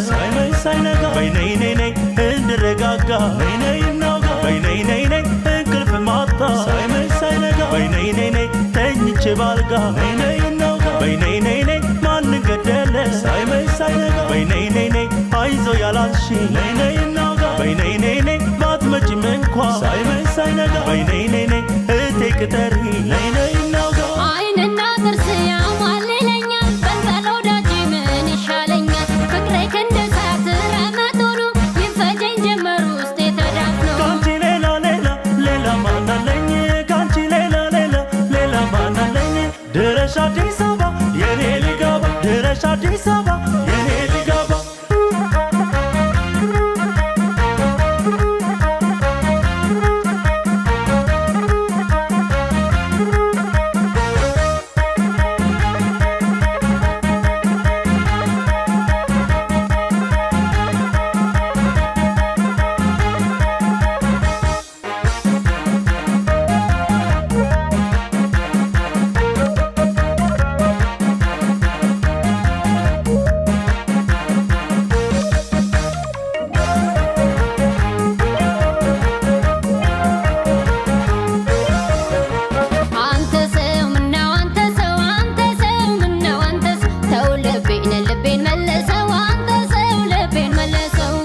ሳይመሽ ሳይነጋ በይ ነይ ነይ ነይ እንድረጋጋ ነይ ነይ እናውጋ በይ ነይ ነይ ነይ እንቅልፍ ማጣ ሳይመሽ ሳይነጋ በይ ነይ ነይ ነይ ተኝቼ ባልጋ ነይ ነይ እናውጋ በይ ነይ ነይ ነይ ማን ገደለ ሳይመሽ ሳይነጋ በይ ነይ ነይ ነይ አይዞ ያላልሽ ነይ ነይ እናውጋ በይ ነይ ነይ ነይ ባትመጪም እንኳ ሳይመሽ ሳይነጋ በይ ነይ ነይ ነይ እቴ ቅጠሪ ነይ ነይ እናውጋ አይንና ጥርስ ያማልለኛል በንጠል ወዳጅ ምን ይሻለኛል ፍቅሬ ክንደሳት ረመጡኑ ይፈጀኝ ጀመር ውስጤ ተዳፍኖ ካንቺ ሌላ ሌላ ሌላ ማናለኝ ካንቺ ሌላ ሌላ ሌላ ማናለኝ ድረሽ አዲስ አበባ የኔ ሊገባ ድረሽ አዲስ አበባ የኔ ሊገባ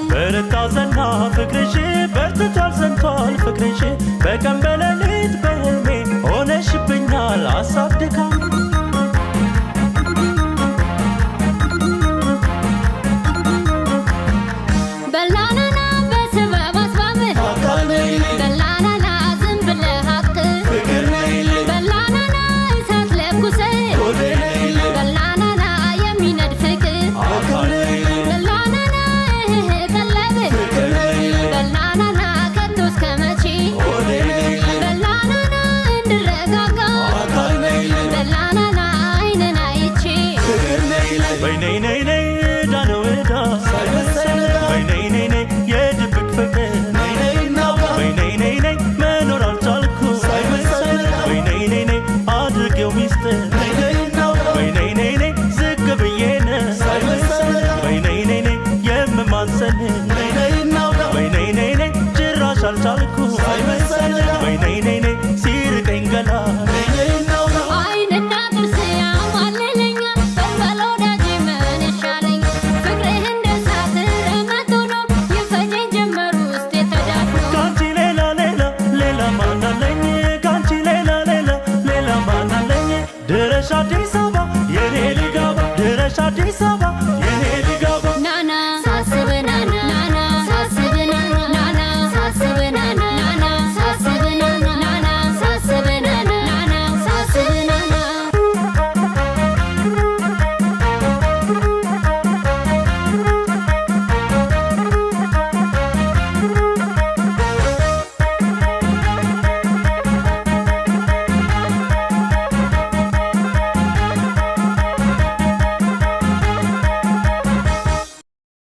በረታዘና ፍቅርሽ በርትቷል ዘንቷል ፍቅርሽ በቀን በሌሊት በህልሜ ሆነሽብኛል አሳብ ድካም